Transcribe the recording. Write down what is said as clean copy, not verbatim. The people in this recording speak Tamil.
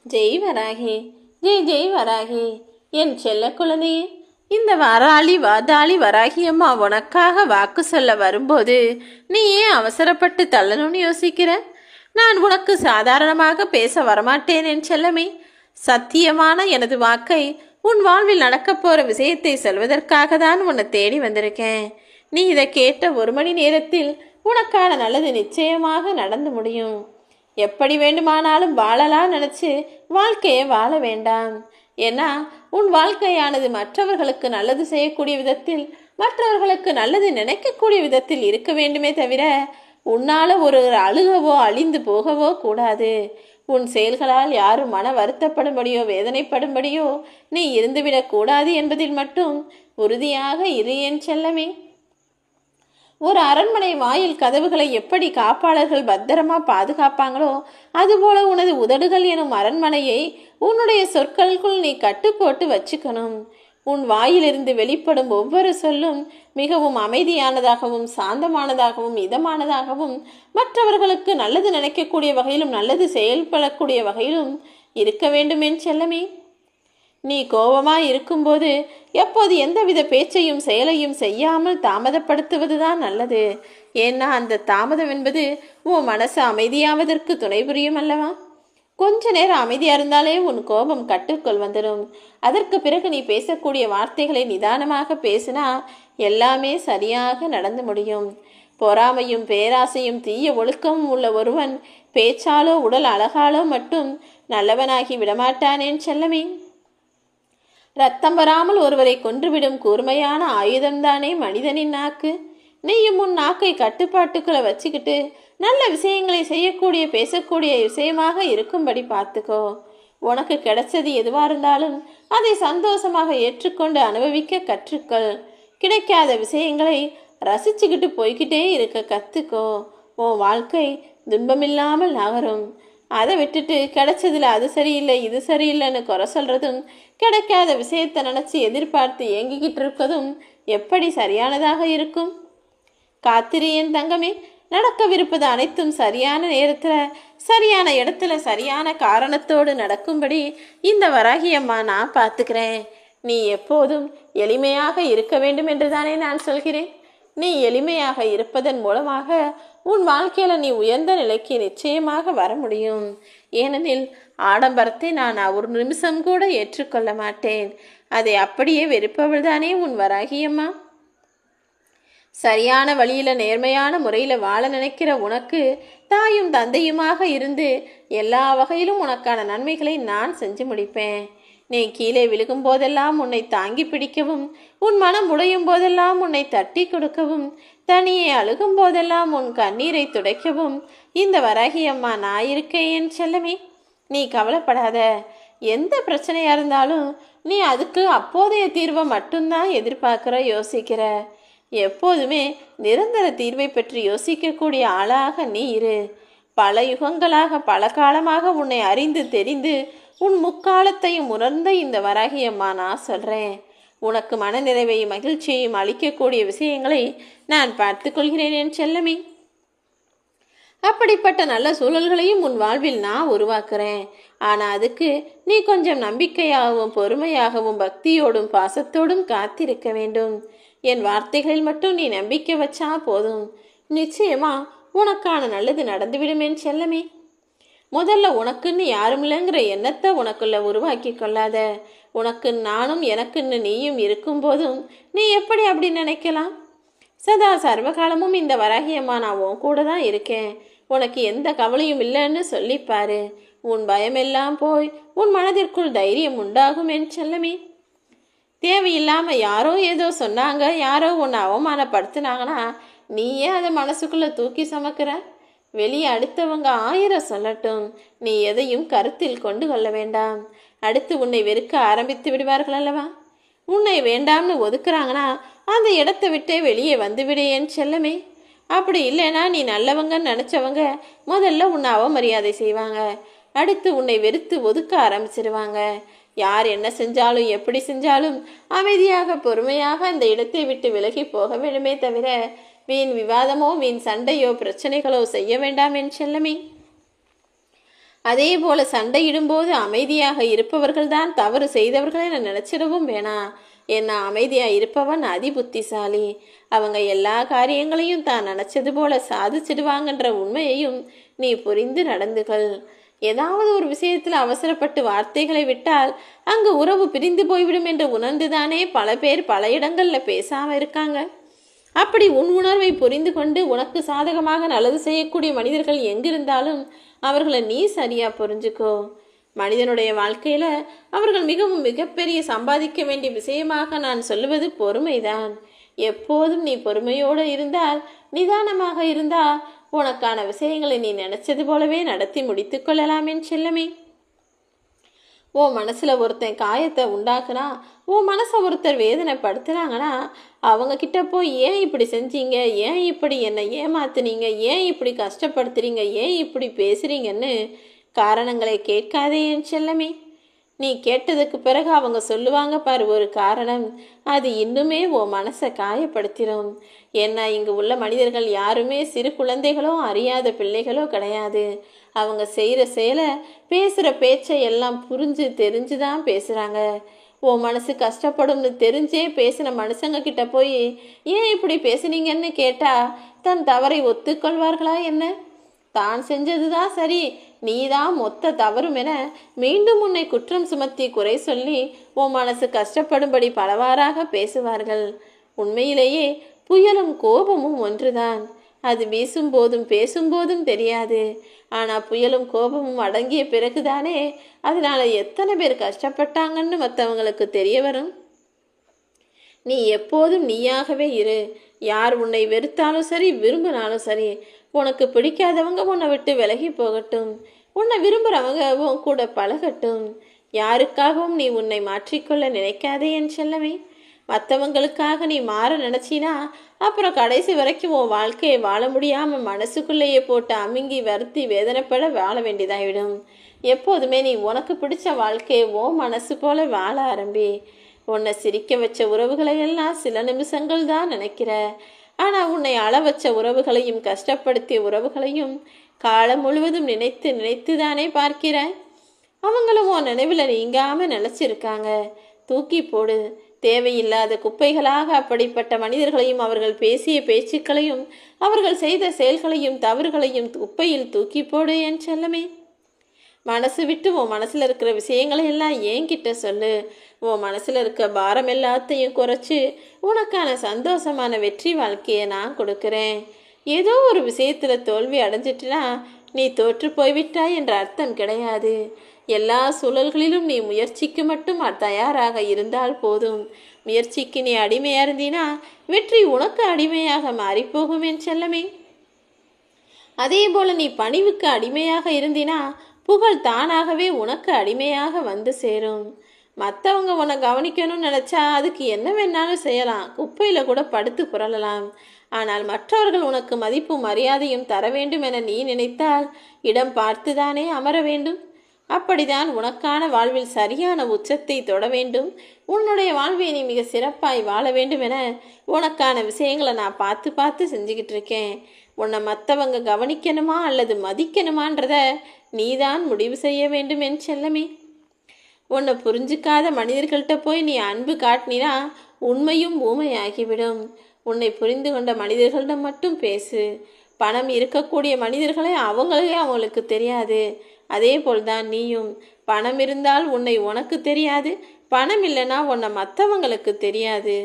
ஜெய் வராகி, ஜெய் ஜெய் வராகி, என் செல்ல குழந்தையே. இந்த வாராளி வாதாளி வராகி அம்மா உனக்காக வாக்கு சொல்ல வரும்போது நீ ஏன் அவசரப்பட்டு தள்ளணும்னு யோசிக்கிற? நான் உனக்கு சாதாரணமாக பேச வரமாட்டேன் என் செல்லமே. சத்தியமான எனது வாக்கை உன் வாழ்வில் நடக்கப் போற விஷயத்தை சொல்வதற்காக தான் உன்னை தேடி வந்திருக்கேன். நீ இதை கேட்ட 1 மணி நேரத்தில் உனக்கான நல்லது நிச்சயமாக நடந்து முடியும். எப்படி வேண்டுமானாலும் வாழலாம் நினைச்சு வாழ்க்கையை வாழ வேண்டாம். ஏன்னா உன் வாழ்க்கையானது மற்றவர்களுக்கு நல்லது செய்யக்கூடிய விதத்தில், மற்றவர்களுக்கு நல்லது நினைக்கக்கூடிய விதத்தில் இருக்க வேண்டுமே தவிர உன்னால ஒரு அழுகவோ அழிந்து போகவோ கூடாது. உன் செயல்களால் யாரும் மன வருத்தப்படும்படியோ வேதனைப்படும்படியோ நீ இருந்துவிடக் கூடாது என்பதில் மட்டும் உறுதியாக இரு என் செல்லமே. ஒரு அரண்மனை வாயில் கதவுகளை எப்படி காப்பாளர்கள் பத்திரமா பாதுகாப்பாங்களோ அதுபோல உனது உதடுகள் எனும் அரண்மனையை உன்னுடைய சொற்களுக்குள் நீ கட்டு போட்டு வச்சுக்கணும். உன் வாயிலிருந்து வெளிப்படும் ஒவ்வொரு சொல்லும் மிகவும் அமைதியானதாகவும் சாந்தமானதாகவும் இதமானதாகவும் மற்றவர்களுக்கு நல்லது நினைக்கக்கூடிய வகையிலும் நல்லது செயல்படக்கூடிய வகையிலும் இருக்க வேண்டும் என் செல்லமே. நீ கோபமாய் இருக்கும்போது எப்போது எந்தவித பேச்சையும் செயலையும் செய்யாமல் தாமதப்படுத்துவதுதான் நல்லது. ஏன்னா அந்த தாமதம் என்பது உன் மனசு அமைதியாவதற்கு துணை புரியும் அல்லவா? கொஞ்ச நேரம் அமைதியா இருந்தாலே உன் கோபம் கட்டுக்குள் வந்துடும். அதற்கு பிறகு நீ பேசக்கூடிய வார்த்தைகளை நிதானமாக பேசினா எல்லாமே சரியாக நடந்து முடியும். பொறாமையும் பேராசையும் தீய ஒழுக்கமும் உள்ள ஒருவன் பேச்சாலோ உடல் அழகாலோ மட்டும் நல்லவனாகி விடமாட்டானேன் செல்லமே. ரத்தம் வராமல் ஒருவரை கொன்றுவிடும் கூர்மையான ஆயுதம்தானே மனிதனின் நாக்கு. நீயும் உன் நாக்கை கட்டுப்பாட்டுக்குள்ள வச்சுக்கிட்டு நல்ல விஷயங்களை செய்யக்கூடிய பேசக்கூடிய விஷயமாக இருக்கும்படி பார்த்துக்கோ. உனக்கு கிடைச்சது எதுவாக இருந்தாலும் அதை சந்தோஷமாக ஏற்றுக்கொண்டு அனுபவிக்க கற்றுக்கள். கிடைக்காத விஷயங்களை ரசிச்சுக்கிட்டு போய்கிட்டே இருக்க கற்றுக்கோ. உன் வாழ்க்கை துன்பமில்லாமல் நகரும். அதை விட்டுட்டு கிடைச்சதுல அது சரியில்லை இது சரியில்லைன்னு குறை சொல்றதும், கிடைக்காத விஷயத்தை நினைச்சு எதிர்பார்த்து ஏங்கிக்கிட்டு இருப்பதும் எப்படி சரியானதாக இருக்கும்? காத்திரு என் தங்கமே. நடக்கவிருப்பது அனைத்தும் சரியான நேரத்துல சரியான இடத்துல சரியான காரணத்தோடு நடக்கும்படி இந்த வராகி அம்மா நான் பார்த்துக்கிறேன். நீ எப்போதும் எளிமையாக இருக்க வேண்டும் என்று தானே நான் சொல்கிறேன். நீ எளிமையாக இருப்பதன் மூலமாக உன் வாழ்க்கையில நீ உயர்ந்த நிலைக்கு நிச்சயமாக வர முடியும். ஏனெனில் ஆடம்பரத்தை நான் ஒரு நிமிஷம் கூட ஏற்றுக்கொள்ள மாட்டேன். அதை அப்படியே வெறுப்பவள் தானே உன் வராகியம்மா. சரியான வழியில நேர்மையான முறையில வாழ நினைக்கிற உனக்கு தாயும் தந்தையுமாக இருந்து எல்லா வகையிலும் உனக்கான நன்மைகளை நான் செஞ்சு முடிப்பேன். நீ கீழே விழுகும் போதெல்லாம் உன்னை தாங்கி பிடிக்கவும், உன் மனம் உடையும் போதெல்லாம் உன்னை தட்டி கொடுக்கவும், தனியே அழுகும் போதெல்லாம் உன் கண்ணீரை துடைக்கவும் இந்த வராகி அம்மா நான் இருக்கேன் என் செல்லமே. நீ கவலைப்படாத. எந்த பிரச்சனையா இருந்தாலும் நீ அதுக்கு அப்போதைய தீர்வை மட்டும்தான் எதிர்பார்க்கிற யோசிக்கிற. எப்போதுமே நிரந்தர தீர்வை பற்றி யோசிக்கக்கூடிய ஆளாக நீ இரு. பல யுகங்களாக பல காலமாக உன்னை அறிந்து தெரிந்து உன் முக்காலத்தையும் உணர்ந்த இந்த வராகி அம்மா நான் சொல்றேன். உனக்கு மன நிறைவையும் மகிழ்ச்சியையும் அளிக்கக்கூடிய விஷயங்களை நான் பார்த்து கொள்கிறேன் என் செல்லமே. அப்படிப்பட்ட நல்ல சூழல்களையும் உன் வாழ்வில் நான் உருவாக்குறேன். ஆனா அதுக்கு நீ கொஞ்சம் நம்பிக்கையாகவும் பொறுமையாகவும் பக்தியோடும் பாசத்தோடும் காத்திருக்க வேண்டும். என் வார்த்தைகளில் மட்டும் நீ நம்பிக்கை வச்சா போதும். நிச்சயமா உனக்கான நல்லது நடந்துவிடும் என் செல்லமே. முதல்ல உனக்குன்னு யாரும் இல்லைங்கிற எண்ணத்தை உனக்குள்ள உருவாக்கி கொள்ளாத. உனக்கு நானும் எனக்குன்னு நீயும் இருக்கும் போதும் நீ எப்படி அப்படி நினைக்கலாம்? சதா சர்வகாலமும் இந்த வராகியம்மா நான் உன் கூட தான் இருக்கேன். உனக்கு எந்த கவலையும் இல்லைன்னு சொல்லிப்பாரு. உன் பயமெல்லாம் போய் உன் மனதிற்குள் தைரியம் உண்டாகும் என் செல்லமே. தேவையில்லாம யாரோ ஏதோ சொன்னாங்க, யாரோ உன்னை அவமானப்படுத்தினாங்கன்னா நீயே அதை மனசுக்குள்ள தூக்கி சுமக்கிற. வெளியே அடுத்தவங்க 1000 சொல்லட்டும், நீ எதையும் கருத்தில் கொண்டு கொள்ள வேண்டாம். அடுத்து உன்னை வெறுக்க ஆரம்பித்து விடுவார்கள் அல்லவா? உன்னை வேண்டாம்னு ஒதுக்குறாங்கன்னா அந்த இடத்தை விட்டே வெளியே வந்துவிடு என் செல்லமே. அப்படி இல்லைன்னா நீ நல்லவங்கன்னு நினச்சவங்க முதல்ல உன்னை அவமரியாதை செய்வாங்க. அடுத்து உன்னை வெறுத்து ஒதுக்க ஆரம்பிச்சிருவாங்க. யார் என்ன செஞ்சாலும் எப்படி செஞ்சாலும் அமைதியாக பொறுமையாக அந்த இடத்தை விட்டு விலகி போக வேண்டுமே தவிர வீண் விவாதமோ வீண் சண்டையோ பிரச்சனைகளோ செய்ய வேண்டாம் என் செல்லமே. அதே போல சண்டையிடும்போது அமைதியாக இருப்பவர்கள்தான் தவறு செய்தவர்கள் என நினைச்சிடவும் வேணாம். என்ன அமைதியா இருப்பவன் அதிபுத்திசாலி. அவங்க எல்லா காரியங்களையும் தான் நினைச்சது போல சாதிச்சிடுவாங்கன்ற உண்மையையும் நீ புரிந்து நடந்துகள். ஏதாவது ஒரு விஷயத்தில் அவசரப்பட்டு வார்த்தைகளை விட்டால் அங்கு உறவு பிரிந்து போய்விடும் என்று உணர்ந்துதானே பல பேர் பல இடங்கள்ல பேசாம இருக்காங்க. அப்படி உன் உணர்வை புரிந்து கொண்டு உனக்கு சாதகமாக நல்லது செய்யக்கூடிய மனிதர்கள் எங்கிருந்தாலும் அவர்களை நீ சரியா புரிஞ்சுக்கோ. மனிதனுடைய வாழ்க்கையில அவர்கள் மிகவும் மிகப்பெரிய சம்பாதிக்க வேண்டிய விஷயமாக நான் சொல்லுவது பொறுமைதான். எப்போதும் நீ பொறுமையோடு இருந்தால், நிதானமாக இருந்தா உனக்கான விஷயங்களை நீ நினைச்சது போலவே நடத்தி முடித்து கொள்ளலாமேன் செல்லமே. ஓ மனசுல ஒருத்தன் காயத்தை உண்டாக்குனா, ஓ மனசை ஒருத்தர் வேதனைப்படுத்துனாங்கன்னா அவங்க கிட்ட போய் ஏன் இப்படி செஞ்சீங்க, ஏன் இப்படி என்னை ஏமாத்துனீங்க, ஏன் இப்படி கஷ்டப்படுத்துறீங்க, ஏன் இப்படி பேசுறீங்கன்னு காரணங்களை கேட்காதே என் செல்லமே. நீ கேட்டதுக்கு பிறகு அவங்க சொல்லுவாங்க பாரு ஒரு காரணம், அது இன்னுமே உன் மனசை காயப்படுத்திடும். ஏன்னா இங்கு உள்ள மனிதர்கள் யாருமே சிறு குழந்தைகளோ அறியாத பிள்ளைகளோ கிடையாது. அவங்க செய்கிற செயலை பேசுகிற பேச்சை எல்லாம் புரிஞ்சு தெரிஞ்சுதான் பேசுகிறாங்க. உன் மனசு கஷ்டப்படும்னு தெரிஞ்சே பேசின மனுஷங்க கிட்ட போய் ஏன் இப்படி பேசுனீங்கன்னு கேட்டா தன் தவறை ஒத்துக்கொள்வார்களா என்ன? தான் செஞ்சதுதான் சரி, நீதான் மொத்த தவறும் என மீண்டும் உன்னை குற்றம் சுமத்தி குறை சொல்லி உன் மனசு கஷ்டப்படும்படி பலவாறாக பேசுவார்கள். உண்மையிலேயே புயலும் கோபமும் ஒன்றுதான். அது வீசும்போதும் பேசும்போதும் தெரியாது. ஆனா புயலும் கோபமும் அடங்கிய பிறகுதானே அதனால எத்தனை பேர் கஷ்டப்பட்டாங்கன்னு மற்றவங்களுக்கு தெரிய வரும். நீ எப்போதும் நீயாகவே இரு. யார் உன்னை வெறுத்தாலும் சரி, விரும்பினாலும் சரி, உனக்கு பிடிக்காதவங்க உன்னை விட்டு விலகி போகட்டும், உன்னை விரும்புகிறவங்க உன் கூட பழகட்டும். யாருக்காகவும் நீ உன்னை மாற்றிக்கொள்ள நினைக்காதே என் செல்லமே. மற்றவங்களுக்காக நீ மாற நினச்சினா அப்புறம் கடைசி வரைக்கும் உன் வாழ்க்கையை வாழ முடியாமல் மனசுக்குள்ளேயே போட்டு அமுங்கி வருத்தி வேதனைப்பட வாழ வேண்டியதாகிடும். எப்போதுமே நீ உனக்கு பிடிச்ச வாழ்க்கையை உன் மனசு போல வாழ ஆரம்பி. உன்னை சிரிக்க வச்ச உறவுகளை எல்லாம் சில நிமிஷங்கள் தான் நினைக்கிற. ஆனால் உன்னை அள வச்ச உறவுகளையும் கஷ்டப்படுத்திய உறவுகளையும் காலம் முழுவதும் நினைத்து நினைத்து தானே பார்க்கிற. அவங்களும் உன் நினைவில் நீங்காம நினைச்சிருக்காங்க. தூக்கி போடு. தேவையில்லாத குப்பைகளாக அப்படிப்பட்ட மனிதர்களையும் அவர்கள் பேசிய பேச்சுக்களையும் அவர்கள் செய்த செயல்களையும் தவறுகளையும் குப்பையில் தூக்கி போடு என் செல்லமே. மனசு விட்டு உன் மனசில் இருக்கிற விஷயங்களை எல்லாம் என்கிட்ட சொல்லு. உன் மனசில் இருக்க பாரம் எல்லாத்தையும் குறைச்சி உனக்கான சந்தோஷமான வெற்றி வாழ்க்கையை நான் கொடுக்குறேன். ஏதோ ஒரு விஷயத்தில் தோல்வி அடைஞ்சிட்டுனா நீ தோற்று போய்விட்டாய் என்ற அர்த்தம் கிடையாது. எல்லா சூழல்களிலும் நீ முயற்சிக்கு மட்டும் தயாராக இருந்தால் போதும். முயற்சிக்கு நீ அடிமையாக இருந்தீனா வெற்றி உனக்கு அடிமையாக மாறிப்போகும் என் செல்லமே. அதே போல நீ பணிவுக்கு அடிமையாக இருந்தினா புகழ் தானாகவே உனக்கு அடிமையாக வந்து சேரும். மற்றவங்க உன்னை கவனிக்கணும்னு நினச்சா அதுக்கு என்ன வேணாலும் செய்யலாம், குப்பையில் கூட படுத்து புரளலாம். ஆனால் மற்றவர்கள் உனக்கு மதிப்பும் மரியாதையும் தர வேண்டும் என நீ நினைத்தால் இடம் பார்த்துதானே அமர வேண்டும். அப்படிதான் உனக்கான வாழ்வில் சரியான உச்சத்தை தொட வேண்டும். உன்னுடைய வாழ்வை நீ மிக சிறப்பாய் வாழ வேண்டும் என உனக்கான விஷயங்களை நான் பார்த்து பார்த்து செஞ்சுக்கிட்டு இருக்கேன். உன்னை மற்றவங்க கவனிக்கணுமா அல்லது மதிக்கணுமான்றத நீதான் முடிவு செய்ய வேண்டும் என் செல்லமே. உன்னை புரிஞ்சிக்காத மனிதர்கள்ட்ட போய் நீ அன்பு காட்டினா உண்மையும் ஊமையாகிவிடும். உன்னை புரிந்து கொண்ட மனிதர்களிடம் மட்டும் பேசு. பணம் இருக்கக்கூடிய மனிதர்களே அவங்களுக்கு தெரியாது. அதே போல்தான் நீயும். பணம் இருந்தால் உன்னை உனக்கு தெரியாது, பணம் இல்லைன்னா உன்னை மற்றவங்களுக்கு தெரியாது.